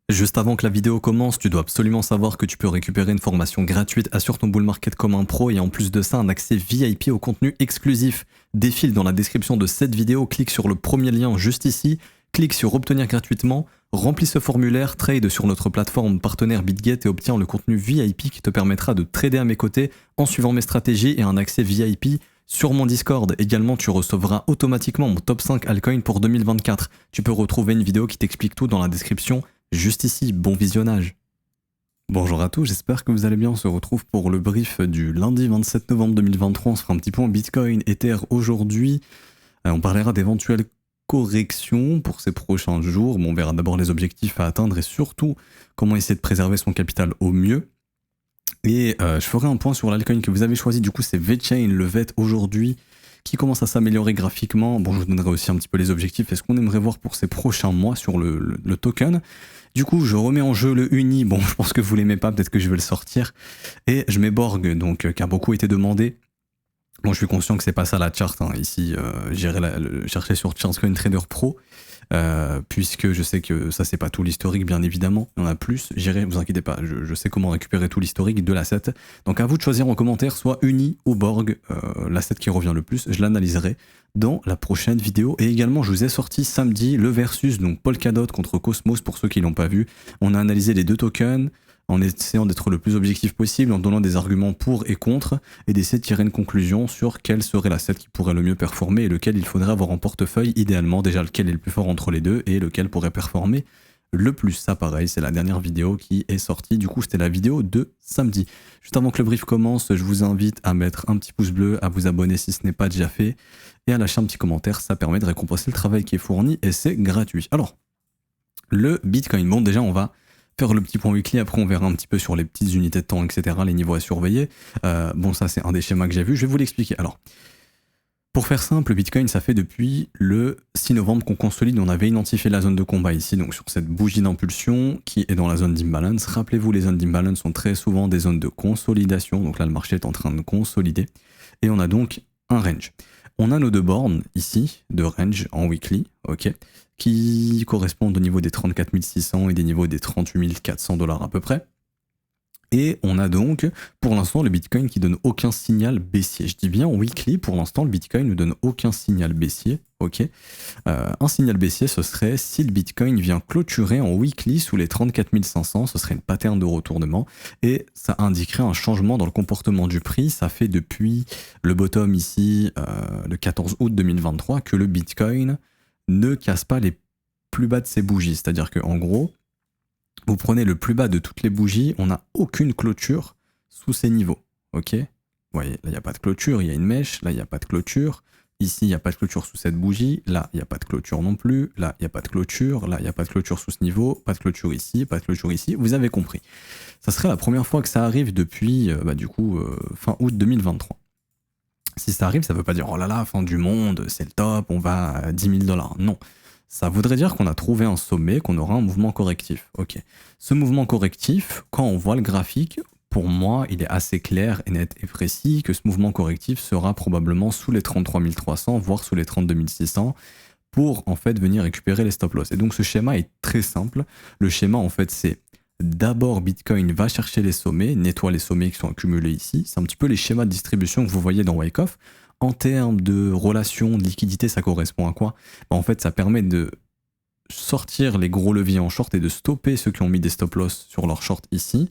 Juste avant que la vidéo commence, tu dois absolument savoir que tu peux récupérer une formation gratuite Assure ton bull market comme un pro et en plus de ça un accès VIP au contenu exclusif. Défile dans la description de cette vidéo, clique sur le premier lien juste ici, clique sur obtenir gratuitement, remplis ce formulaire, trade sur notre plateforme partenaire BitGet et obtiens le contenu VIP qui te permettra de trader à mes côtés en suivant mes stratégies et un accès VIP sur mon Discord. Également, tu recevras automatiquement mon top 5 altcoin pour 2024. Tu peux retrouver une vidéo qui t'explique tout dans la description. Juste ici, bon visionnage. Bonjour à tous, j'espère que vous allez bien. On se retrouve pour le brief du lundi 27 novembre 2023. On se fera un petit point Bitcoin, Ether aujourd'hui. On parlera d'éventuelles corrections pour ces prochains jours. Bon, on verra d'abord les objectifs à atteindre et surtout comment essayer de préserver son capital au mieux. Et je ferai un point sur l'altcoin que vous avez choisi. Du coup, c'est VeChain, le VET aujourd'hui, qui commence à s'améliorer graphiquement. Bon, je vous donnerai aussi un petit peu les objectifs et ce qu'on aimerait voir pour ces prochains mois sur le token. Du coup, je remets en jeu le Uni. Bon, je pense que vous l'aimez pas, peut-être que je vais le sortir. Et je mets Borg, donc, qui a beaucoup été demandé. Bon, je suis conscient que c'est pas ça la chart. Hein. Ici, j'irai le chercher sur Chartscoin Trader Pro. Puisque je sais que ça c'est pas tout l'historique bien évidemment, il y en a plus, j'irai, vous inquiétez pas, je sais comment récupérer tout l'historique de l'asset, donc à vous de choisir en commentaire soit Uni ou Borg, l'asset qui revient le plus, je l'analyserai dans la prochaine vidéo. Et également je vous ai sorti samedi le versus, donc Polkadot contre Cosmos pour ceux qui l'ont pas vu. On a analysé les deux tokens en essayant d'être le plus objectif possible, en donnant des arguments pour et contre, et d'essayer de tirer une conclusion sur quel serait l'asset qui pourrait le mieux performer et lequel il faudrait avoir en portefeuille, idéalement déjà lequel est le plus fort entre les deux et lequel pourrait performer le plus. Ça pareil, c'est la dernière vidéo qui est sortie, du coup c'était la vidéo de samedi. Juste avant que le brief commence, je vous invite à mettre un petit pouce bleu, à vous abonner si ce n'est pas déjà fait, et à lâcher un petit commentaire, ça permet de récompenser le travail qui est fourni et c'est gratuit. Alors, le Bitcoin, bon déjà on va faire le petit point weekly, après on verra un petit peu sur les petites unités de temps, etc., les niveaux à surveiller. Bon, ça c'est un des schémas que j'ai vu, je vais vous l'expliquer. Alors, pour faire simple, le Bitcoin, ça fait depuis le 6 novembre qu'on consolide, on avait identifié la zone de combat ici, donc sur cette bougie d'impulsion qui est dans la zone d'imbalance. Rappelez-vous, les zones d'imbalance sont très souvent des zones de consolidation, donc là le marché est en train de consolider, et on a donc un range. On a nos deux bornes ici, de range en weekly, ok, qui correspondent au niveau des 34 600 et des niveaux des 38 400 $ à peu près. Et on a donc, pour l'instant, le Bitcoin qui donne aucun signal baissier. Je dis bien weekly, pour l'instant, le Bitcoin ne donne aucun signal baissier, ok. Un signal baissier, ce serait si le Bitcoin vient clôturer en weekly sous les 34 500, ce serait une pattern de retournement, et ça indiquerait un changement dans le comportement du prix. Ça fait depuis le bottom ici, le 14 août 2023, que le Bitcoin ne casse pas les plus bas de ses bougies. C'est-à-dire qu'en gros, vous prenez le plus bas de toutes les bougies, on n'a aucune clôture sous ces niveaux. Ok. Vous voyez, là, il n'y a pas de clôture, il y a une mèche, là, il n'y a pas de clôture. Ici, il n'y a pas de clôture sous cette bougie, là, il n'y a pas de clôture non plus, là, il n'y a pas de clôture, là, il n'y a pas de clôture sous ce niveau, pas de clôture ici, pas de clôture ici, vous avez compris. Ça serait la première fois que ça arrive depuis, fin août 2023. Si ça arrive, ça ne veut pas dire, oh là là, fin du monde, c'est le top, on va à 10 000 $. Non. Ça voudrait dire qu'on a trouvé un sommet, qu'on aura un mouvement correctif. Ok. Ce mouvement correctif, quand on voit le graphique, pour moi, il est assez clair et net et précis que ce mouvement correctif sera probablement sous les 33 300, voire sous les 32 600, pour en fait venir récupérer les stop loss. Et donc ce schéma est très simple. Le schéma, en fait, c'est d'abord Bitcoin va chercher les sommets, nettoie les sommets qui sont accumulés ici. C'est un petit peu les schémas de distribution que vous voyez dans Wyckoff. En termes de relation, de liquidité, ça correspond à quoi? En fait, ça permet de sortir les gros leviers en short et de stopper ceux qui ont mis des stop loss sur leur short ici.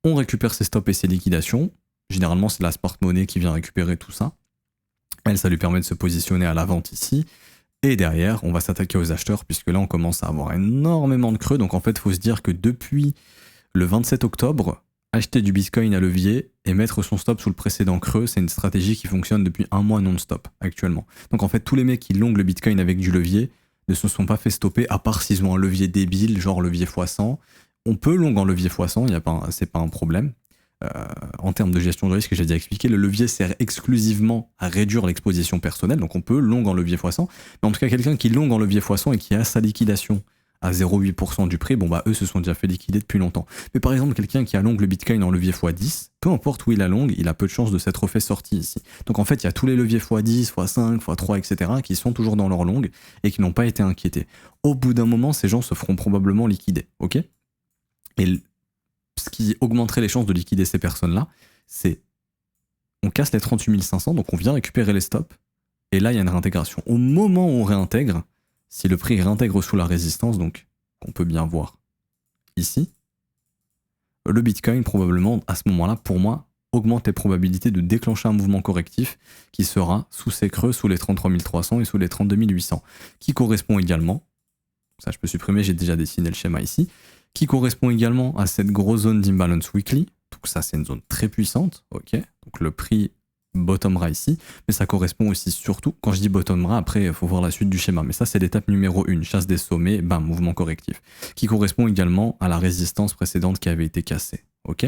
On récupère ces stops et ces liquidations. Généralement, c'est la smart money qui vient récupérer tout ça. Elle, ça lui permet de se positionner à la vente ici. Et derrière, on va s'attaquer aux acheteurs puisque là, on commence à avoir énormément de creux. Donc en fait, il faut se dire que depuis le 27 octobre, acheter du Bitcoin à levier et mettre son stop sous le précédent creux, c'est une stratégie qui fonctionne depuis un mois non-stop actuellement. Donc en fait, tous les mecs qui longuent le Bitcoin avec du levier ne se sont pas fait stopper, à part s'ils ont un levier débile, genre levier x100. On peut long en levier x100, c'est pas un problème. En termes de gestion de risque, j'ai déjà expliqué, le levier sert exclusivement à réduire l'exposition personnelle, donc on peut long en levier x100. Mais en tout cas, quelqu'un qui long en levier x100 et qui a sa liquidation à 0,8% du prix, bon bah eux se sont déjà fait liquider depuis longtemps. Mais par exemple, quelqu'un qui a long le Bitcoin en levier x10, peu importe où il a long, il a peu de chances de s'être fait sorti ici. Donc en fait, il y a tous les leviers x10, x5, x3, etc. qui sont toujours dans leur long et qui n'ont pas été inquiétés. Au bout d'un moment, ces gens se feront probablement liquider, ok ? Et ce qui augmenterait les chances de liquider ces personnes-là, c'est on casse les 38 500, donc on vient récupérer les stops, et là il y a une réintégration. Au moment où on réintègre, si le prix réintègre sous la résistance, donc qu'on peut bien voir ici, le Bitcoin probablement à ce moment-là, pour moi, augmente les probabilités de déclencher un mouvement correctif qui sera sous ces creux, sous les 33 300 et sous les 32 800, qui correspond également, ça je peux supprimer, j'ai déjà dessiné le schéma ici, qui correspond également à cette grosse zone d'imbalance weekly. Donc ça c'est une zone très puissante, ok. Donc le prix bottomera ici, mais ça correspond aussi surtout, quand je dis bottomera, après il faut voir la suite du schéma, mais ça c'est l'étape numéro 1, chasse des sommets, bam, mouvement correctif, qui correspond également à la résistance précédente qui avait été cassée, ok.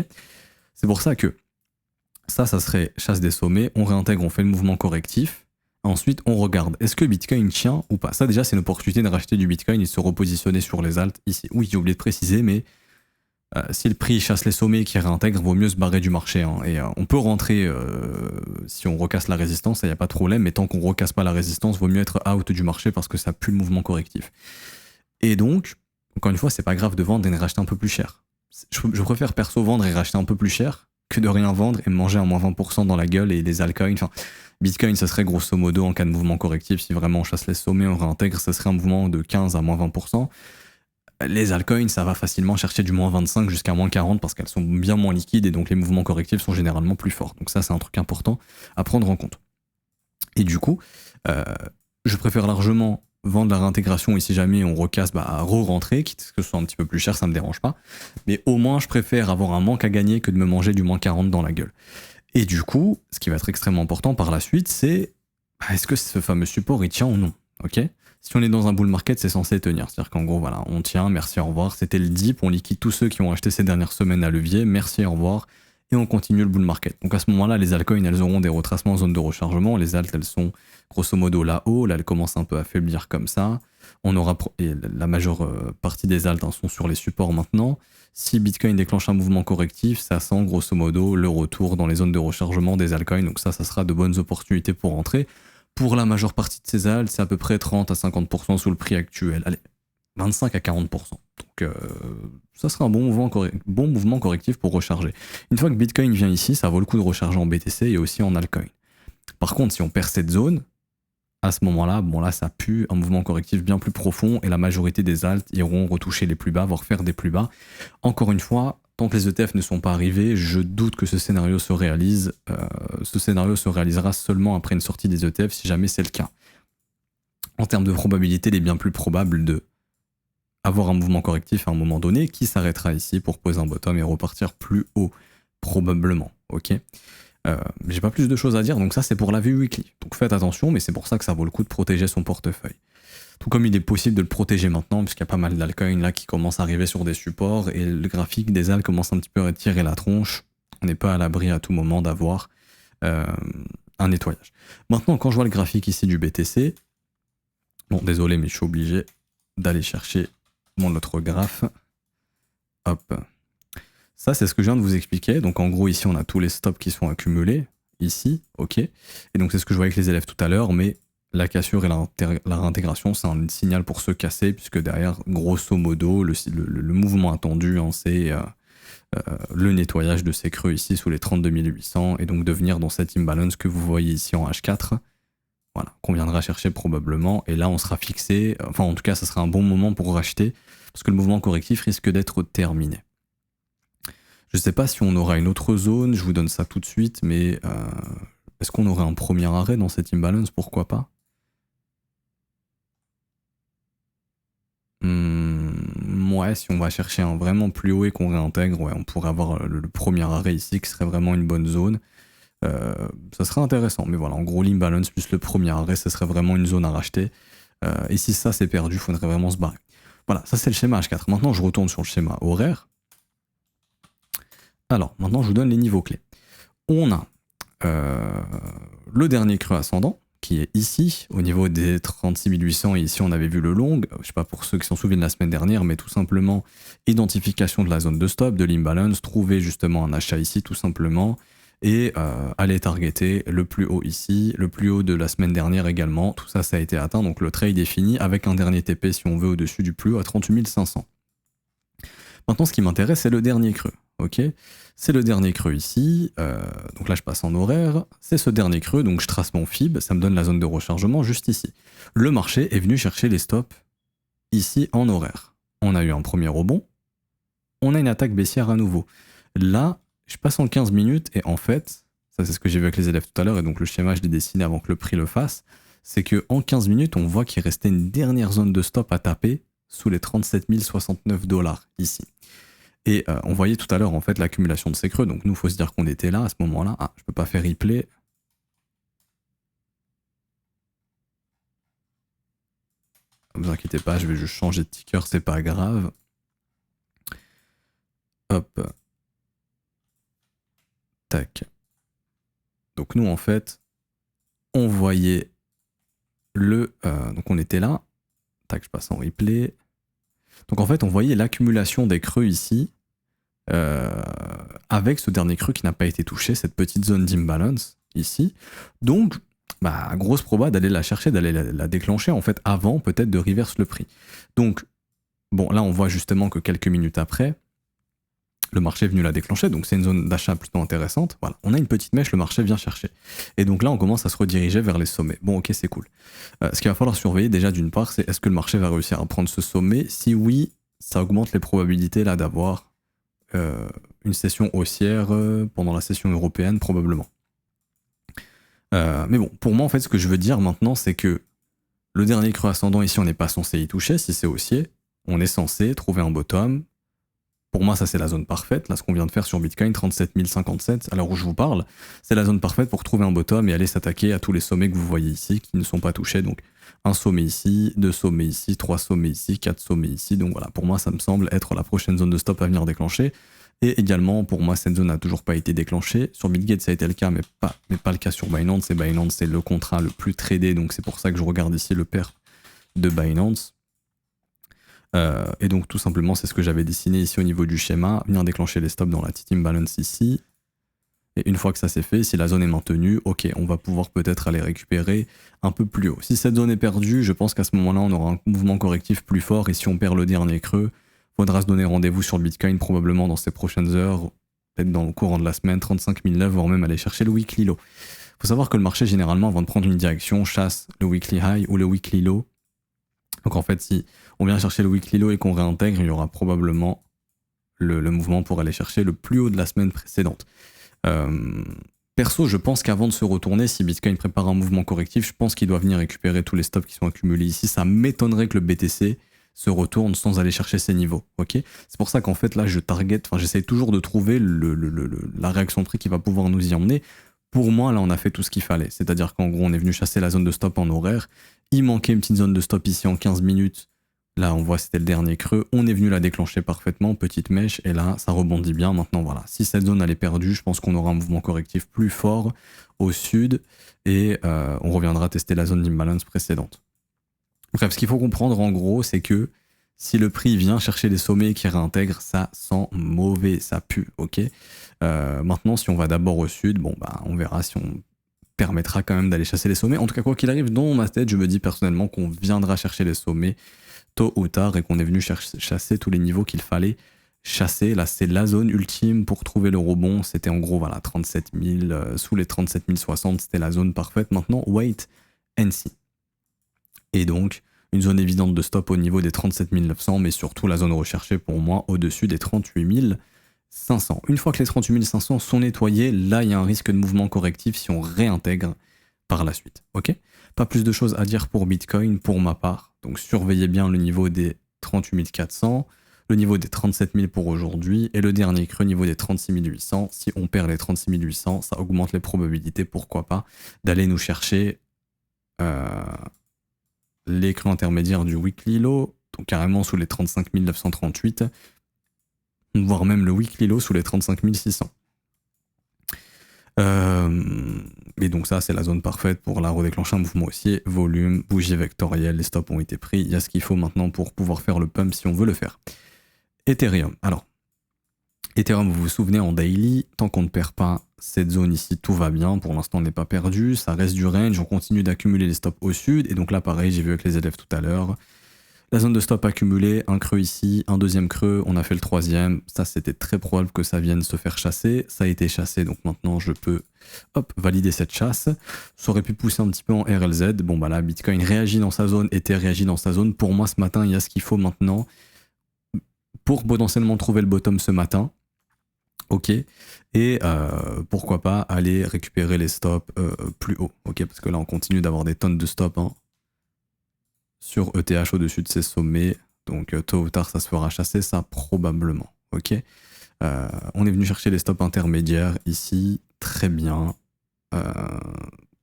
C'est pour ça que ça serait chasse des sommets, on réintègre, on fait le mouvement correctif, ensuite on regarde, est-ce que Bitcoin tient ou pas. Ça déjà c'est une opportunité de racheter du Bitcoin et de se repositionner sur les alts ici. Oui, j'ai oublié de préciser, mais si le prix chasse les sommets et qu'il réintègre, vaut mieux se barrer du marché. Hein. Et on peut rentrer si on recasse la résistance, il n'y a pas de problème, mais tant qu'on recasse pas la résistance, vaut mieux être out du marché parce que ça pue le mouvement correctif. Et donc, encore une fois, c'est pas grave de vendre et de racheter un peu plus cher. Je préfère perso vendre et racheter un peu plus cher que de rien vendre et manger un moins 20% dans la gueule et les altcoins. Enfin, Bitcoin, ça serait grosso modo en cas de mouvement correctif, si vraiment on chasse les sommets, on réintègre, ça serait un mouvement de 15 à moins 20%. Les altcoins, ça va facilement chercher du moins 25 jusqu'à moins 40 parce qu'elles sont bien moins liquides et donc les mouvements correctifs sont généralement plus forts. Donc ça, c'est un truc important à prendre en compte. Et du coup, je préfère largement vendre la réintégration et si jamais on recasse, re-rentrer, quitte que ce soit un petit peu plus cher, ça me dérange pas. Mais au moins, je préfère avoir un manque à gagner que de me manger du moins 40 dans la gueule. Et du coup, ce qui va être extrêmement important par la suite, c'est est-ce que ce fameux support, il tient ou non, ok ? Si on est dans un bull market, c'est censé tenir. C'est-à-dire qu'en gros, voilà, on tient, merci, au revoir. C'était le dip, on liquide tous ceux qui ont acheté ces dernières semaines à levier, merci, au revoir. Et on continue le bull market. Donc à ce moment-là, les altcoins, elles auront des retracements en zone de rechargement. Les alts, elles sont grosso modo là-haut. Là, elles commencent un peu à faiblir comme ça. On aura et la majeure partie des alts sont sur les supports maintenant. Si Bitcoin déclenche un mouvement correctif, ça sent grosso modo le retour dans les zones de rechargement des altcoins. Donc ça sera de bonnes opportunités pour rentrer. Pour la majeure partie de ces alts, c'est à peu près 30 à 50% sous le prix actuel. Allez, 25 à 40%. Donc ça sera un bon mouvement correctif pour recharger. Une fois que Bitcoin vient ici, ça vaut le coup de recharger en BTC et aussi en altcoin. Par contre, si on perd cette zone, à ce moment-là, bon là ça pue un mouvement correctif bien plus profond et la majorité des alts iront retoucher les plus bas, voire faire des plus bas. Encore une fois, tant que les ETF ne sont pas arrivés, je doute que ce scénario se réalise. Ce scénario se réalisera seulement après une sortie des ETF, si jamais c'est le cas. En termes de probabilité, il est bien plus probable de avoir un mouvement correctif à un moment donné qui s'arrêtera ici pour poser un bottom et repartir plus haut, probablement. Ok. J'ai pas plus de choses à dire, donc ça c'est pour la vue weekly. Donc faites attention, mais c'est pour ça que ça vaut le coup de protéger son portefeuille. Tout comme il est possible de le protéger maintenant, puisqu'il y a pas mal d'altcoins là qui commencent à arriver sur des supports et le graphique des alts commence un petit peu à tirer la tronche. On n'est pas à l'abri à tout moment d'avoir un nettoyage. Maintenant, quand je vois le graphique ici du BTC, bon désolé, mais je suis obligé d'aller chercher mon autre graphe. Hop. Ça, c'est ce que je viens de vous expliquer. Donc, en gros, ici, on a tous les stops qui sont accumulés. Ici, ok. Et donc, c'est ce que je voyais avec les élèves tout à l'heure, mais la cassure et la réintégration, c'est un signal pour se casser, puisque derrière, grosso modo, le mouvement attendu, hein, c'est le nettoyage de ces creux ici sous les 32 800, et donc de venir dans cette imbalance que vous voyez ici en H4. Voilà, qu'on viendra chercher probablement, et là, on sera fixé. Enfin, en tout cas, ça sera un bon moment pour racheter, parce que le mouvement correctif risque d'être terminé. Je ne sais pas si on aura une autre zone, je vous donne ça tout de suite, mais est-ce qu'on aurait un premier arrêt dans cette imbalance? Pourquoi pas? Ouais, si on va chercher un vraiment plus haut et qu'on réintègre, ouais, on pourrait avoir le premier arrêt ici qui serait vraiment une bonne zone. Ça serait intéressant, mais voilà, en gros l'imbalance plus le premier arrêt, ce serait vraiment une zone à racheter. Et si ça c'est perdu, il faudrait vraiment se barrer. Voilà, ça c'est le schéma H4. Maintenant je retourne sur le schéma horaire. Alors, maintenant, je vous donne les niveaux clés. On a le dernier creux ascendant, qui est ici, au niveau des 36 800, et ici, on avait vu le long. Je ne sais pas pour ceux qui s'en souviennent la semaine dernière, mais tout simplement, identification de la zone de stop, de l'imbalance, trouver justement un achat ici, tout simplement, et aller targeter le plus haut ici, le plus haut de la semaine dernière également. Tout ça, ça a été atteint, donc le trade est fini, avec un dernier TP, si on veut, au-dessus du plus haut, à 38 500. Maintenant, ce qui m'intéresse, c'est le dernier creux. Ok, c'est le dernier creux ici. Donc là, je passe en horaire. C'est ce dernier creux, donc je trace mon FIB. Ça me donne la zone de rechargement juste ici. Le marché est venu chercher les stops ici en horaire. On a eu un premier rebond. On a une attaque baissière à nouveau. Là, je passe en 15 minutes et en fait, ça c'est ce que j'ai vu avec les élèves tout à l'heure et donc le schéma, je l'ai dessiné avant que le prix le fasse, c'est qu'en 15 minutes, on voit qu'il restait une dernière zone de stop à taper sous les 37 069 $ ici. Et on voyait tout à l'heure en fait l'accumulation de ces creux. Donc nous, il faut se dire qu'on était là à ce moment-là. Ah, je peux pas faire replay. Ne vous inquiétez pas, je vais juste changer de ticker, c'est pas grave. Hop. Tac. Donc nous en fait, on voyait le... donc on était là. Tac, je passe en replay. Donc en fait, on voyait l'accumulation des creux ici. Avec ce dernier creux qui n'a pas été touché, cette petite zone d'imbalance ici. Donc, grosse proba d'aller la chercher, d'aller la déclencher en fait avant peut-être de reverse le prix. Donc, bon, là on voit justement que quelques minutes après, le marché est venu la déclencher, donc c'est une zone d'achat plutôt intéressante. Voilà, on a une petite mèche, le marché vient chercher. Et donc là, on commence à se rediriger vers les sommets. Bon, ok, c'est cool. Ce qu'il va falloir surveiller déjà d'une part, c'est est-ce que le marché va réussir à prendre ce sommet? Si oui, ça augmente les probabilités là d'avoir une session haussière pendant la session européenne probablement. Mais bon, pour moi en fait ce que je veux dire maintenant c'est que le dernier creux ascendant ici on n'est pas censé y toucher si c'est haussier, on est censé trouver un bottom. Pour moi ça c'est la zone parfaite, là ce qu'on vient de faire sur Bitcoin 37 057 à l'heure où je vous parle, c'est la zone parfaite pour trouver un bottom et aller s'attaquer à tous les sommets que vous voyez ici qui ne sont pas touchés, donc un sommet ici, 2 sommets ici, 3 sommets ici, 4 sommets ici. Donc voilà, pour moi, ça me semble être la prochaine zone de stop à venir déclencher. Et également, pour moi, cette zone n'a toujours pas été déclenchée. Sur Bitgate, ça a été le cas, mais pas le cas sur Binance. Et Binance, c'est le contrat le plus tradé. Donc c'est pour ça que je regarde ici le perf de Binance. Et donc tout simplement, c'est ce que j'avais dessiné ici au niveau du schéma. Venir déclencher les stops dans la petite imbalance ici. Et une fois que ça c'est fait, si la zone est maintenue, ok, on va pouvoir peut-être aller récupérer un peu plus haut. Si cette zone est perdue, je pense qu'à ce moment-là, on aura un mouvement correctif plus fort. Et si on perd le dernier creux, il faudra se donner rendez-vous sur le Bitcoin probablement dans ces prochaines heures, peut-être dans le courant de la semaine, 35 009, voire même aller chercher le weekly low. Il faut savoir que le marché, généralement, avant de prendre une direction, chasse le weekly high ou le weekly low. Donc en fait, si on vient chercher le weekly low et qu'on réintègre, il y aura probablement le mouvement pour aller chercher le plus haut de la semaine précédente. Perso, je pense qu'avant de se retourner, si Bitcoin prépare un mouvement correctif, je pense qu'il doit venir récupérer tous les stops qui sont accumulés ici. Ça m'étonnerait que le BTC se retourne sans aller chercher ses niveaux. Ok, c'est pour ça qu'en fait là, j'essaie toujours de trouver la réaction de prix qui va pouvoir nous y emmener. Pour moi, là, on a fait tout ce qu'il fallait. C'est-à-dire qu'en gros, on est venu chasser la zone de stop en horaire. Il manquait une petite zone de stop ici en 15 minutes. Là, on voit c'était le dernier creux. On est venu la déclencher parfaitement, petite mèche, et là, ça rebondit bien. Maintenant, voilà. Si cette zone elle est perdue, je pense qu'on aura un mouvement correctif plus fort au sud, et on reviendra tester la zone d'imbalance précédente. Bref, ce qu'il faut comprendre en gros, c'est que si le prix vient chercher des sommets et qu'il réintègre, ça sent mauvais, ça pue, ok. Maintenant, si on va d'abord au sud, bon bah, on verra si on permettra quand même d'aller chasser les sommets. En tout cas, quoi qu'il arrive, dans ma tête, je me dis personnellement qu'on viendra chercher les sommets tôt ou tard et qu'on est venu chasser tous les niveaux qu'il fallait chasser. Là, c'est la zone ultime pour trouver le rebond. C'était en gros, voilà, 37 000, sous les 37 060, c'était la zone parfaite. Maintenant, wait and see. Et donc, une zone évidente de stop au niveau des 37 900, mais surtout la zone recherchée pour moi au-dessus des 38 500. Une fois que les 38 500 sont nettoyés, là, il y a un risque de mouvement correctif si on réintègre par la suite. Ok ? Pas plus de choses à dire pour Bitcoin pour ma part. Donc surveillez bien le niveau des 38 400, le niveau des 37 000 pour aujourd'hui et le dernier creux niveau des 36 800. Si on perd les 36 800, ça augmente les probabilités, pourquoi pas, d'aller nous chercher les creux intermédiaires du weekly low, donc carrément sous les 35 938, voire même le weekly low sous les 35 600. Et donc ça c'est la zone parfaite pour la redéclencher un mouvement haussier, volume, bougie vectorielle, les stops ont été pris, il y a ce qu'il faut maintenant pour pouvoir faire le pump si on veut le faire. Ethereum, alors Ethereum, vous vous souvenez en daily, tant qu'on ne perd pas cette zone ici, tout va bien, pour l'instant on n'est pas perdu, ça reste du range, on continue d'accumuler les stops au sud, et donc là pareil, j'ai vu avec les élèves tout à l'heure, La zone de stop accumulée, un creux ici, un deuxième creux, on a fait le troisième. Ça, c'était très probable que ça vienne se faire chasser. Ça a été chassé, donc maintenant je peux valider cette chasse. Ça aurait pu pousser un petit peu en RLZ. Bon, bah là, Bitcoin réagit dans sa zone, Ether réagit dans sa zone. Pour moi, ce matin, il y a ce qu'il faut maintenant pour potentiellement trouver le bottom ce matin. Ok, et pourquoi pas aller récupérer les stops plus haut. Ok, parce que là, on continue d'avoir des tonnes de stops, hein, sur ETH au-dessus de ces sommets, donc tôt ou tard ça se fera chasser, ça probablement. Ok, on est venu chercher les stops intermédiaires ici, très bien.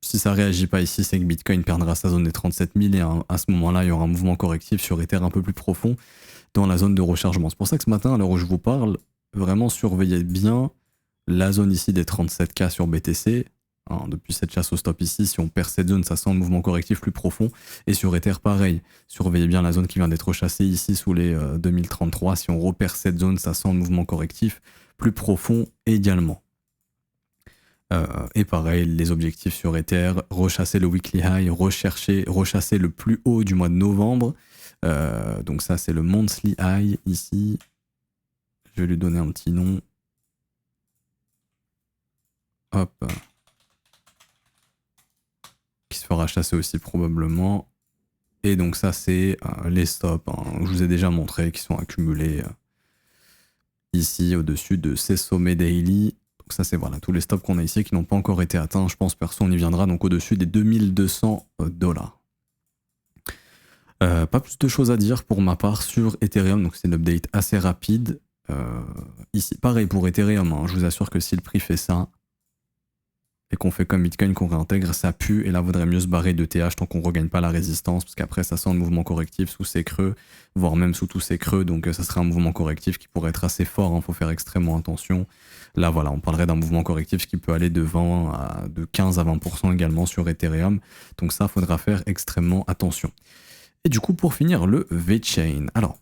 Si ça réagit pas ici, c'est que Bitcoin perdra sa zone des 37 000 et à ce moment-là, il y aura un mouvement correctif sur Ether un peu plus profond dans la zone de rechargement. C'est pour ça que ce matin, à l'heure où je vous parle, vraiment surveillez bien la zone ici des 37K sur BTC. Hein, depuis cette chasse au stop ici, si on perd cette zone, ça sent le mouvement correctif plus profond. Et sur Ether, pareil. Surveillez bien la zone qui vient d'être chassée ici sous les 2033. Si on repère cette zone, ça sent le mouvement correctif plus profond également. Et pareil, les objectifs sur Ether, rechasser le weekly high, rechasser le plus haut du mois de novembre. Donc ça, c'est le monthly high ici. Je vais lui donner un petit nom. Hop. Qui se fera chasser aussi probablement. Et donc ça, c'est les stops, hein, je vous ai déjà montré, qui sont accumulés ici au-dessus de ces sommets daily. Donc ça, c'est voilà, tous les stops qu'on a ici qui n'ont pas encore été atteints. Je pense perso, on y viendra donc au-dessus des 2200 $. Pas plus de choses à dire pour ma part sur Ethereum, donc c'est une update assez rapide. Ici, pareil pour Ethereum, hein, je vous assure que si le prix fait ça, et qu'on fait comme Bitcoin, qu'on réintègre, ça pue, et là, vaudrait mieux se barrer de TH tant qu'on ne regagne pas la résistance, parce qu'après, ça sent le mouvement correctif sous ces creux, voire même sous tous ces creux, donc ça serait un mouvement correctif qui pourrait être assez fort, il faut faire extrêmement attention. Là, voilà, on parlerait d'un mouvement correctif qui peut aller de 15 à 20% également sur Ethereum, donc ça, faudra faire extrêmement attention. Et du coup, pour finir, le VeChain. Alors,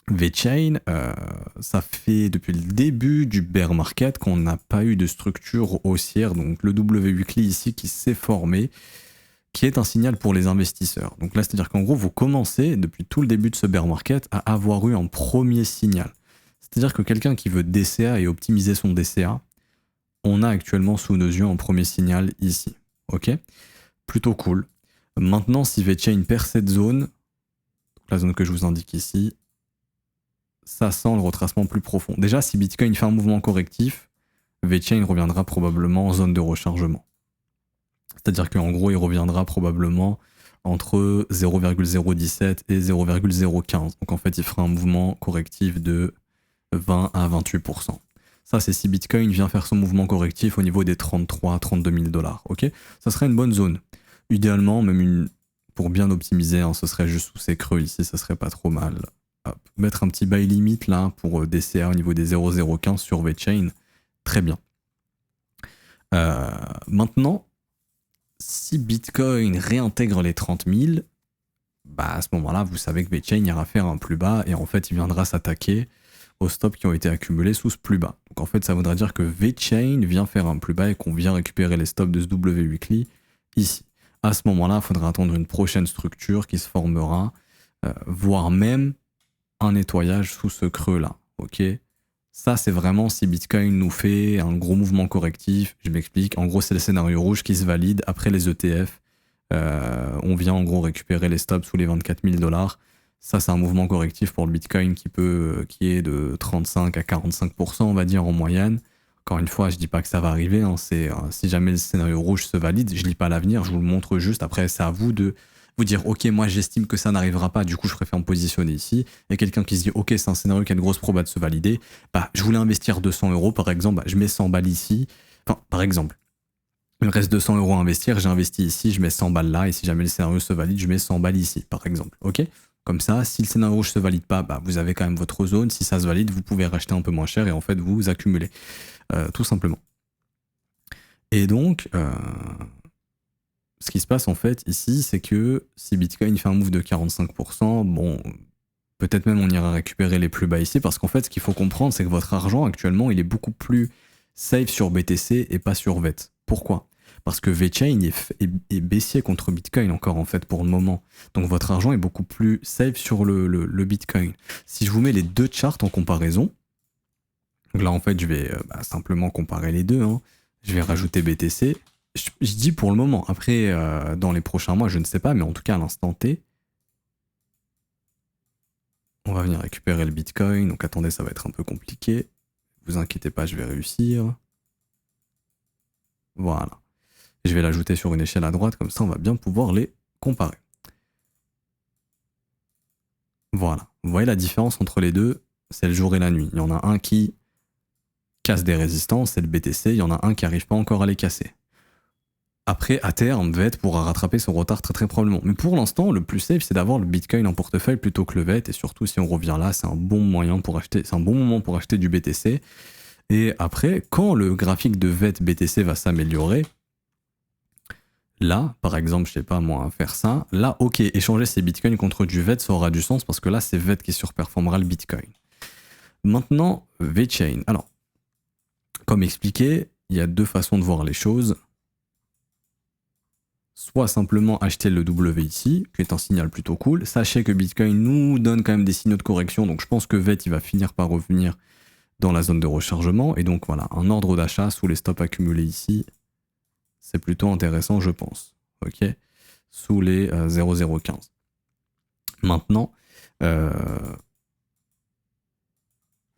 VeChain, ça fait depuis le début du bear market qu'on n'a pas eu de structure haussière, donc le W-Weekly ici qui s'est formé, qui est un signal pour les investisseurs. Donc là, c'est-à-dire qu'en gros, vous commencez, depuis tout le début de ce bear market, à avoir eu un premier signal. C'est-à-dire que quelqu'un qui veut DCA et optimiser son DCA, on a actuellement sous nos yeux un premier signal ici. Ok ? Plutôt cool. Maintenant, si VeChain perd cette zone, la zone que je vous indique ici, ça sent le retracement plus profond. Déjà, si Bitcoin fait un mouvement correctif, VeChain reviendra probablement en zone de rechargement. C'est-à-dire qu'en gros, il reviendra probablement entre 0,017 et 0,015. Donc en fait, il fera un mouvement correctif de 20 à 28%. Ça, c'est si Bitcoin vient faire son mouvement correctif au niveau des 33 à 32 000 $. Ok, ça serait une bonne zone. Idéalement, même pour bien optimiser, hein, ce serait juste sous ces creux ici, ça serait pas trop mal. Hop, mettre un petit buy limit là pour DCA au niveau des 0,015 sur VeChain, très bien. Maintenant, si Bitcoin réintègre les 30 000, bah à ce moment-là, vous savez que VeChain ira faire un plus bas et en fait, il viendra s'attaquer aux stops qui ont été accumulés sous ce plus bas. Donc en fait, ça voudrait dire que VeChain vient faire un plus bas et qu'on vient récupérer les stops de ce W-Weekly ici. À ce moment-là, il faudra attendre une prochaine structure qui se formera, voire même un nettoyage sous ce creux-là. Ok ? Ça, c'est vraiment si Bitcoin nous fait un gros mouvement correctif. Je m'explique. En gros, c'est le scénario rouge qui se valide. Après les ETF, on vient en gros récupérer les stops sous les 24 000 $. Ça, c'est un mouvement correctif pour le Bitcoin qui est de 35 à 45%, on va dire, en moyenne. Encore une fois, je dis pas que ça va arriver. Hein, si jamais le scénario rouge se valide, je lis pas l'avenir, je vous le montre juste. Après, c'est à vous de vous dire, ok, moi j'estime que ça n'arrivera pas, du coup je préfère me positionner ici. Il y a quelqu'un qui se dit, ok, c'est un scénario qui a une grosse proba de se valider. Bah, je voulais investir 200 € par exemple, bah, je mets 100 balles ici. Enfin, par exemple, il me reste 200 € à investir, j'ai investi ici, je mets 100 balles là, et si jamais le scénario se valide, je mets 100 balles ici, par exemple. Ok ? Comme ça, si le scénario rouge se valide pas, bah, vous avez quand même votre zone. Si ça se valide, vous pouvez racheter un peu moins cher et en fait vous accumulez. Tout simplement. Et donc, ce qui se passe en fait ici, c'est que si Bitcoin fait un move de 45%, bon, peut-être même on ira récupérer les plus bas ici, parce qu'en fait, ce qu'il faut comprendre, c'est que votre argent actuellement, il est beaucoup plus safe sur BTC et pas sur VET. Pourquoi ? parce que VeChain est baissier contre Bitcoin encore en fait pour le moment. Donc votre argent est beaucoup plus safe sur le Bitcoin. Si je vous mets les deux charts en comparaison, donc là en fait je vais simplement comparer les deux, hein. Je vais rajouter BTC. Je dis pour le moment, après dans les prochains mois je ne sais pas, mais en tout cas à l'instant T, on va venir récupérer le Bitcoin. Donc attendez, ça va être un peu compliqué. Vous inquiétez pas, je vais réussir. Voilà. Je vais l'ajouter sur une échelle à droite, comme ça on va bien pouvoir les comparer. Voilà. Vous voyez la différence entre les deux, c'est le jour et la nuit. Il y en a un qui casse des résistances, c'est le BTC. Il y en a un qui n'arrive pas encore à les casser. Après, à terme, VET pourra rattraper son retard très très probablement. Mais pour l'instant, le plus safe, c'est d'avoir le Bitcoin en portefeuille plutôt que le VET. Et surtout, si on revient là, c'est un bon moyen pour acheter. C'est un bon moment pour acheter du BTC. Et après, quand le graphique de VET BTC va s'améliorer, là, par exemple, je sais pas moi, faire ça, là, ok, échanger ces bitcoins contre du VET, ça aura du sens parce que là, c'est VET qui surperformera le bitcoin. Maintenant, VeChain. Alors, comme expliqué, il y a deux façons de voir les choses. Soit simplement acheter le W ici, qui est un signal plutôt cool. Sachez que Bitcoin nous donne quand même des signaux de correction, donc je pense que VET, il va finir par revenir dans la zone de rechargement. Et donc voilà, un ordre d'achat sous les stops accumulés ici, c'est plutôt intéressant, je pense. Ok, sous les 0,015. Maintenant,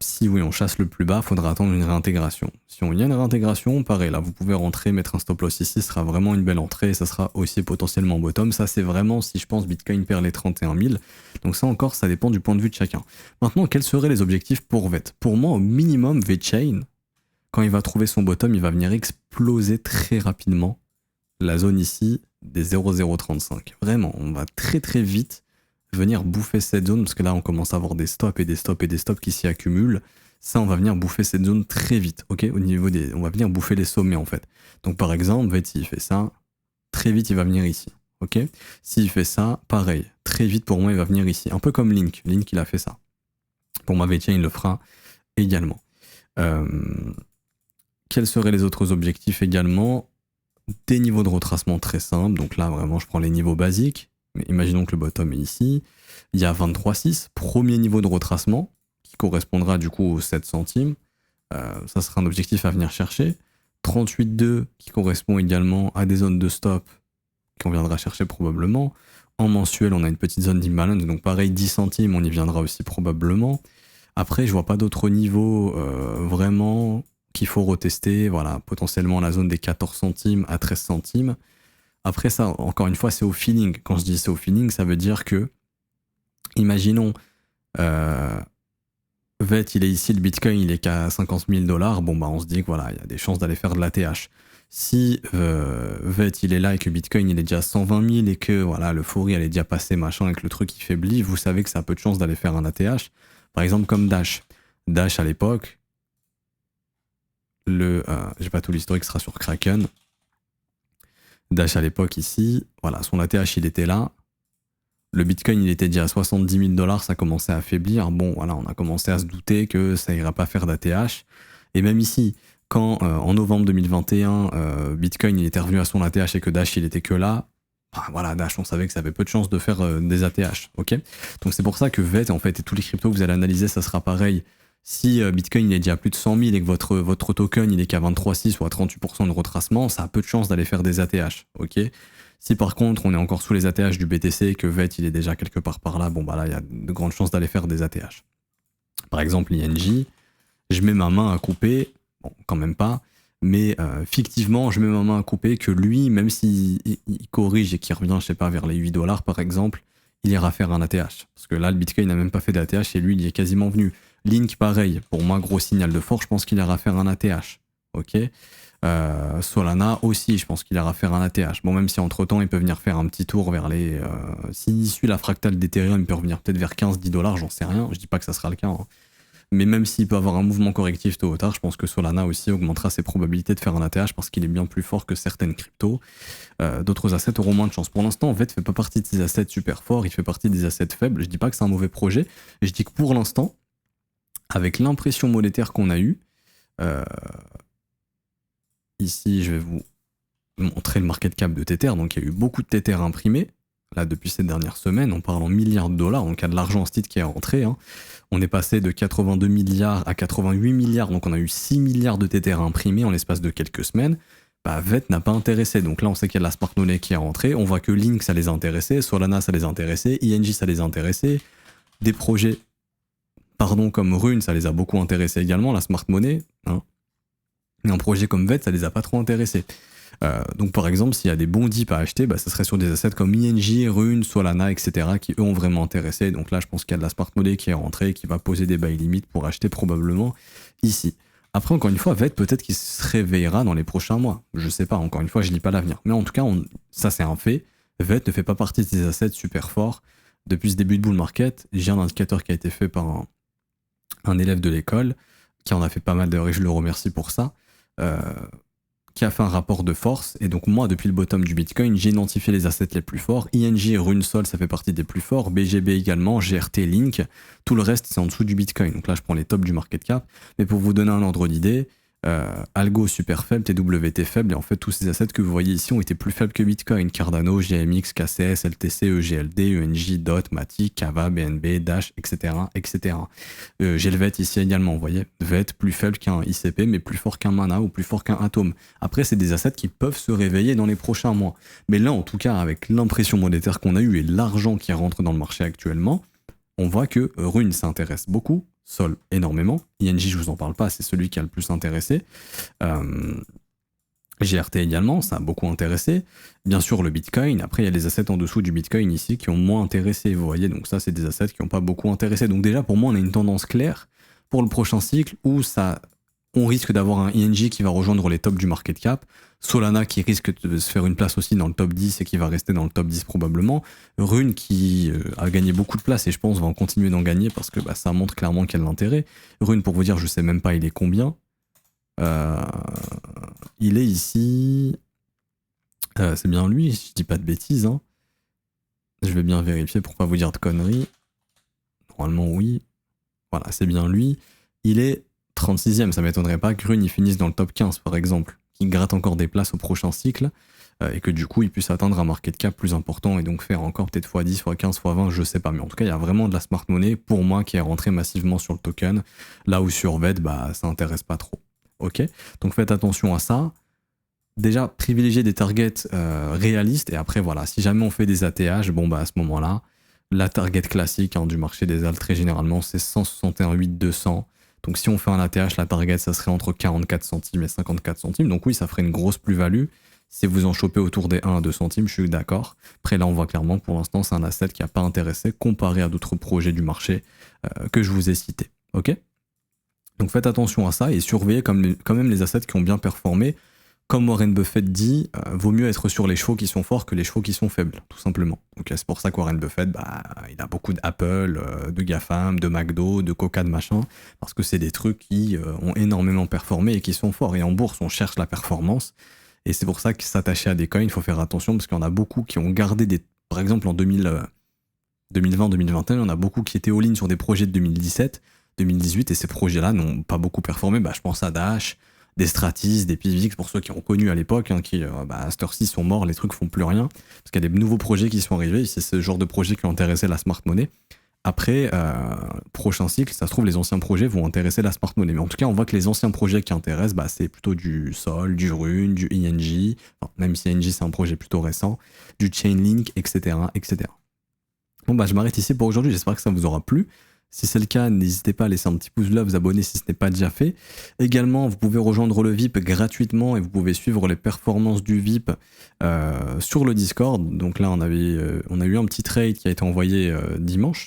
si oui, on chasse le plus bas, il faudra attendre une réintégration. Si il y a une réintégration, pareil, là, vous pouvez rentrer, mettre un stop loss ici, ce sera vraiment une belle entrée, et ça sera aussi potentiellement bottom. Ça, c'est vraiment si je pense Bitcoin perd les 31 000. Donc ça encore, ça dépend du point de vue de chacun. Maintenant, quels seraient les objectifs pour VET? Pour moi, au minimum, VeChain, quand il va trouver son bottom, il va venir exploser très rapidement la zone ici des 0,035. Vraiment, on va très très vite venir bouffer cette zone, parce que là on commence à avoir des stops et des stops et des stops qui s'y accumulent. Ça, on va venir bouffer cette zone très vite, ok? Au niveau des, on va venir bouffer les sommets en fait. Donc par exemple, VET, s'il fait ça, très vite il va venir ici, ok? S'il fait ça, pareil, très vite pour moi il va venir ici. Un peu comme Link, Link il a fait ça. Pour moi, VeChain il le fera également. Quels seraient les autres objectifs également? Des niveaux de retracement très simples. Donc là, vraiment, je prends les niveaux basiques. Mais imaginons que le bottom est ici. Il y a 23,6, premier niveau de retracement, qui correspondra du coup aux 7 centimes. Ça sera un objectif à venir chercher. 38,2, qui correspond également à des zones de stop qu'on viendra chercher probablement. En mensuel, on a une petite zone d'imbalance. Donc pareil, 10 centimes, on y viendra aussi probablement. Après, je vois pas d'autres niveaux vraiment qu'il faut retester, voilà, potentiellement la zone des 14 centimes à 13 centimes. Après ça, encore une fois, c'est au feeling. Quand je dis c'est au feeling, ça veut dire que, imaginons, VET, il est ici, le Bitcoin, il est qu'à 50 000 $, bon, bah, on se dit que voilà, il y a des chances d'aller faire de l'ATH. Si VET, il est là et que Bitcoin, il est déjà à 120 000 et que, voilà, l'euphorie, elle est déjà passée, machin, et que le truc, il faiblit, vous savez que ça a peu de chances d'aller faire un ATH. Par exemple, comme Dash. Dash, à l'époque, j'ai pas tout l'historique, sera sur Kraken. Dash à l'époque ici, voilà, son ATH il était là. Le Bitcoin il était déjà à 70 000 $, ça commençait à faiblir. Bon, voilà, on a commencé à se douter que ça irait pas faire d'ATH. Et même ici, quand en novembre 2021, Bitcoin il était revenu à son ATH et que Dash il était que là, bah, voilà, Dash on savait que ça avait peu de chances de faire des ATH, ok? Donc c'est pour ça que VET en fait et tous les cryptos que vous allez analyser, ça sera pareil. Si Bitcoin il est déjà à plus de 100 000 et que votre token il est qu'à 23,6 ou à 38% de retracement, ça a peu de chances d'aller faire des ATH, ok? Si par contre on est encore sous les ATH du BTC et que VET il est déjà quelque part par là, bon bah là il y a de grandes chances d'aller faire des ATH. Par exemple INJ, je mets ma main à couper, bon quand même pas, mais fictivement je mets ma main à couper que lui, même s'il corrige et qu'il revient, je sais pas, vers les 8 $ par exemple, il ira faire un ATH. Parce que là le Bitcoin n'a même pas fait d'ATH et lui il y est quasiment venu. Link, pareil, pour moi, gros signal de force, je pense qu'il ira faire un ATH. Ok. Solana aussi, je pense qu'il ira faire un ATH. Bon, même si entre-temps, il peut venir faire un petit tour vers les... S'il suit la fractale d'Ethereum, il peut revenir peut-être vers 15-10 $, j'en sais rien. Je dis pas que ça sera le cas. Hein. Mais même s'il peut avoir un mouvement correctif tôt ou tard, je pense que Solana aussi augmentera ses probabilités de faire un ATH parce qu'il est bien plus fort que certaines cryptos. D'autres assets auront moins de chance. Pour l'instant, en fait, il fait pas partie de ces assets super forts, il fait partie des assets faibles. Je dis pas que c'est un mauvais projet. Je dis que pour l'instant, avec l'impression monétaire qu'on a eue, ici je vais vous montrer le market cap de Tether. Donc il y a eu beaucoup de Tether imprimés. Là, depuis ces dernières semaines, on parle en milliards de dollars, donc il y a de l'argent en ce titre qui est rentré. Hein. On est passé de 82 milliards à 88 milliards, donc on a eu 6 milliards de Tether imprimés en l'espace de quelques semaines. Bah, VET n'a pas intéressé, donc là on sait qu'il y a de la smart money qui est rentrée. On voit que Link ça les a intéressés, Solana ça les a intéressés, ING ça les a intéressés. Des projets, comme Rune ça les a beaucoup intéressés également, la smart money. Hein. Et un projet comme VET ça les a pas trop intéressés. Donc par exemple, s'il y a des bons dips à acheter, bah, ça serait sur des assets comme ING, Rune, Solana, etc. qui eux ont vraiment intéressé. Donc là, je pense qu'il y a de la smart money qui est rentrée, qui va poser des buy limits pour acheter probablement ici. Après, encore une fois, VET peut-être qu'il se réveillera dans les prochains mois. Je sais pas, encore une fois, je lis pas l'avenir. Mais en tout cas, ça c'est un fait. VET ne fait pas partie des assets super forts. Depuis ce début de bull market, j'ai un indicateur qui a été fait par un élève de l'école, qui en a fait pas mal d'ailleurs et je le remercie pour ça. Qui a fait un rapport de force, et donc moi depuis le bottom du Bitcoin j'ai identifié les assets les plus forts. ING, Runesol ça fait partie des plus forts, BGB également, GRT, Link, tout le reste c'est en dessous du Bitcoin, donc là je prends les tops du market cap. Mais pour vous donner un ordre d'idée, Algo super faible, TWT faible, et en fait tous ces assets que vous voyez ici ont été plus faibles que Bitcoin. Cardano, GMX, KCS, LTC, EGLD, ENJ, DOT, Matic, Kava, BNB, Dash, etc. etc. J'ai le VET ici également, vous voyez, VET plus faible qu'un ICP mais plus fort qu'un Mana ou plus fort qu'un Atom. Après c'est des assets qui peuvent se réveiller dans les prochains mois. Mais là en tout cas avec l'impression monétaire qu'on a eue et l'argent qui rentre dans le marché actuellement, on voit que Rune s'intéresse beaucoup, Sol énormément, INJ je vous en parle pas, c'est celui qui a le plus intéressé, GRT également, ça a beaucoup intéressé, bien sûr le Bitcoin, après il y a les assets en dessous du Bitcoin ici qui ont moins intéressé, vous voyez, donc ça c'est des assets qui n'ont pas beaucoup intéressé, donc déjà pour moi on a une tendance claire pour le prochain cycle où on risque d'avoir un INJ qui va rejoindre les tops du market cap, Solana qui risque de se faire une place aussi dans le top 10 et qui va rester dans le top 10 probablement, Rune qui a gagné beaucoup de place et je pense va en continuer d'en gagner parce que ça montre clairement qu'il y a de l'intérêt. Rune, pour vous dire, je sais même pas il est combien. Il est ici, c'est bien lui, je dis pas de bêtises, hein. Je vais bien vérifier pour pas vous dire de conneries. Normalement oui, voilà c'est bien lui, il est 36e, ça m'étonnerait pas que Rune il finisse dans le top 15 par exemple, qui gratte encore des places au prochain cycle, et que du coup il puisse atteindre un market cap plus important et donc faire encore peut-être x10, x15, x20, je sais pas, mais en tout cas il y a vraiment de la smart money pour moi qui est rentrée massivement sur le token, là où sur VET ça intéresse pas trop. Ok, donc faites attention à ça. Déjà privilégier des targets réalistes, et après voilà, si jamais on fait des ATH, à ce moment là la target classique du marché des alts très généralement c'est 161,8 Donc si on fait un ATH, la target, ça serait entre 44 centimes et 54 centimes. Donc oui, ça ferait une grosse plus-value. Si vous en chopez autour des 1 à 2 centimes, je suis d'accord. Après là, on voit clairement, pour l'instant, c'est un asset qui n'a pas intéressé comparé à d'autres projets du marché que je vous ai cités. Ok ? Donc faites attention à ça et surveillez quand même les assets qui ont bien performé. Comme Warren Buffett dit, vaut mieux être sur les chevaux qui sont forts que les chevaux qui sont faibles, tout simplement. Donc c'est pour ça que Warren Buffett, il a beaucoup d'Apple, de GAFAM, de McDo, de Coca, de machin, parce que c'est des trucs qui ont énormément performé et qui sont forts. Et en bourse, on cherche la performance. Et c'est pour ça que s'attacher à des coins, il faut faire attention, parce qu'il y en a beaucoup qui ont gardé des... Par exemple, en 2020-2021, il y en a beaucoup qui étaient all-in sur des projets de 2017, 2018, et ces projets-là n'ont pas beaucoup performé. Je pense à Dash, des Stratis, des Pivix, pour ceux qui ont connu à l'époque, qui à cette heure-ci sont morts, les trucs font plus rien, parce qu'il y a des nouveaux projets qui sont arrivés, c'est ce genre de projets qui ont intéressé la smart money. Après, prochain cycle, ça se trouve, les anciens projets vont intéresser la smart money, mais en tout cas, on voit que les anciens projets qui intéressent, c'est plutôt du Sol, du Rune, du INJ, même si INJ c'est un projet plutôt récent, du Chainlink, etc. etc. Bon, je m'arrête ici pour aujourd'hui, j'espère que ça vous aura plu. Si c'est le cas, n'hésitez pas à laisser un petit pouce bleu, vous abonner si ce n'est pas déjà fait. Également, vous pouvez rejoindre le VIP gratuitement et vous pouvez suivre les performances du VIP sur le Discord. Donc là, on a eu un petit trade qui a été envoyé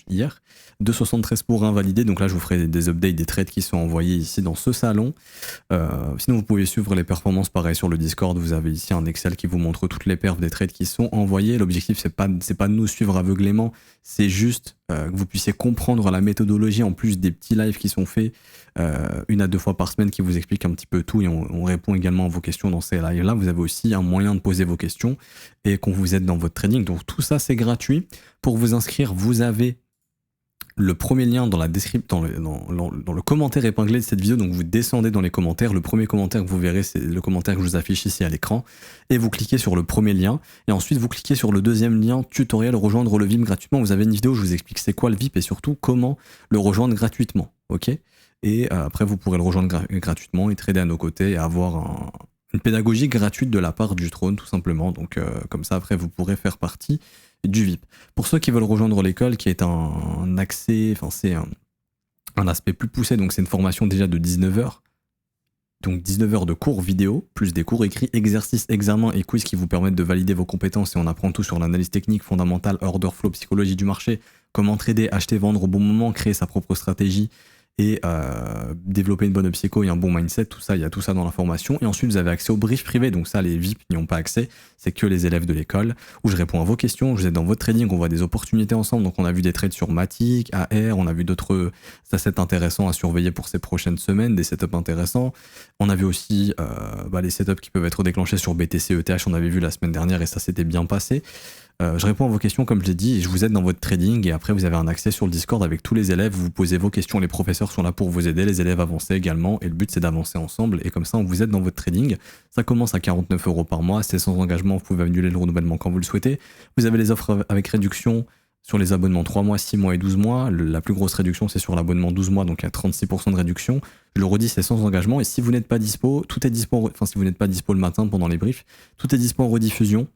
hier, 2,73 pour 1 validé. Donc là, je vous ferai des updates des trades qui sont envoyés ici dans ce salon. Sinon, vous pouvez suivre les performances pareil sur le Discord. Vous avez ici un Excel qui vous montre toutes les perfs des trades qui sont envoyés. L'objectif, c'est pas de nous suivre aveuglément, c'est juste que vous puissiez comprendre la méthodologie en plus des petits lives qui sont faits 1 à 2 fois par semaine qui vous expliquent un petit peu tout et on répond également à vos questions dans ces lives-là. Vous avez aussi un moyen de poser vos questions et qu'on vous aide dans votre trading. Donc tout ça, c'est gratuit. Pour vous inscrire, vous avez le premier lien dans la description, dans le commentaire épinglé de cette vidéo. Donc vous descendez dans les commentaires, le premier commentaire que vous verrez, c'est le commentaire que je vous affiche ici à l'écran, et vous cliquez sur le premier lien, et ensuite vous cliquez sur le deuxième lien, tutoriel, rejoindre le VIP gratuitement. Vous avez une vidéo où je vous explique c'est quoi le VIP et surtout comment le rejoindre gratuitement, ok? Et après vous pourrez le rejoindre gratuitement et trader à nos côtés et avoir une pédagogie gratuite de la part du trône tout simplement. Donc comme ça après vous pourrez faire partie du VIP. Pour ceux qui veulent rejoindre l'école, qui est un accès, enfin c'est un aspect plus poussé, donc c'est une formation déjà de 19 heures. Donc 19 heures de cours vidéo, plus des cours écrits, exercices, examens et quiz qui vous permettent de valider vos compétences, et on apprend tout sur l'analyse technique fondamentale, order flow, psychologie du marché, comment trader, acheter, vendre au bon moment, créer sa propre stratégie et développer une bonne psycho et un bon mindset, tout ça, il y a tout ça dans la formation. Et ensuite vous avez accès au brief privé, donc ça les VIP n'y ont pas accès, c'est que les élèves de l'école, où je réponds à vos questions, je vous aide dans votre trading, on voit des opportunités ensemble. Donc on a vu des trades sur Matic, AR, on a vu d'autres assets intéressants à surveiller pour ces prochaines semaines, des setups intéressants. On a vu aussi les setups qui peuvent être déclenchés sur BTC, ETH, on avait vu la semaine dernière et ça s'était bien passé. Je réponds à vos questions comme je l'ai dit et je vous aide dans votre trading, et après vous avez un accès sur le Discord avec tous les élèves, vous posez vos questions, les professeurs sont là pour vous aider, les élèves avancent également, et le but c'est d'avancer ensemble et comme ça on vous aide dans votre trading. Ça commence à 49 € par mois, c'est sans engagement, vous pouvez annuler le renouvellement quand vous le souhaitez. Vous avez les offres avec réduction sur les abonnements 3 mois, 6 mois et 12 mois. La plus grosse réduction c'est sur l'abonnement 12 mois, donc il y a 36% de réduction. Je le redis, c'est sans engagement, et si vous n'êtes pas dispo, tout est dispo, enfin si vous n'êtes pas dispo le matin pendant les briefs, tout est dispo en rediffusion.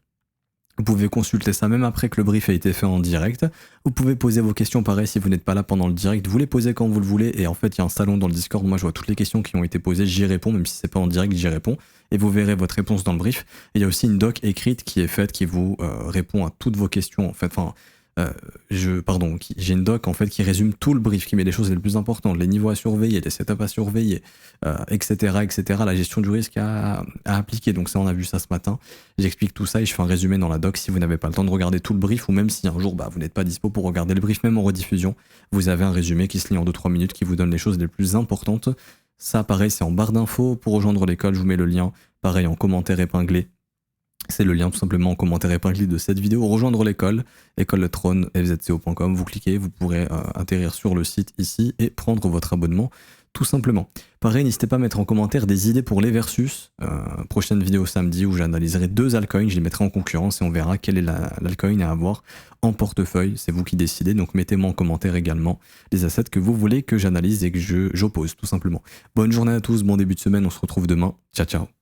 Vous pouvez consulter ça même après que le brief a été fait en direct. Vous pouvez poser vos questions, pareil, si vous n'êtes pas là pendant le direct, vous les posez quand vous le voulez. Et en fait, il y a un salon dans le Discord, moi je vois toutes les questions qui ont été posées, j'y réponds, même si c'est pas en direct, j'y réponds. Et vous verrez votre réponse dans le brief. Et il y a aussi une doc écrite qui est faite, qui vous répond à toutes vos questions. En fait, j'ai une doc en fait qui résume tout le brief, qui met les choses les plus importantes, les niveaux à surveiller, les setups à surveiller, etc., la gestion du risque à appliquer. Donc ça, on a vu ça ce matin. J'explique tout ça et je fais un résumé dans la doc. Si vous n'avez pas le temps de regarder tout le brief, ou même si un jour vous n'êtes pas dispo pour regarder le brief, même en rediffusion, vous avez un résumé qui se lit en 2-3 minutes, qui vous donne les choses les plus importantes. Ça, pareil, c'est en barre d'infos. Pour rejoindre l'école, je vous mets le lien, pareil, en commentaire épinglé. C'est le lien tout simplement en commentaire épinglé de cette vidéo. Rejoindre l'école, école Le Trône, fzco.com. Vous cliquez, vous pourrez atterrir sur le site ici et prendre votre abonnement tout simplement. Pareil, n'hésitez pas à mettre en commentaire des idées pour les versus. Prochaine vidéo samedi où j'analyserai 2 altcoins, je les mettrai en concurrence et on verra quelle est l'altcoin à avoir en portefeuille. C'est vous qui décidez, donc mettez-moi en commentaire également les assets que vous voulez que j'analyse et que j'oppose tout simplement. Bonne journée à tous, bon début de semaine, on se retrouve demain. Ciao ciao.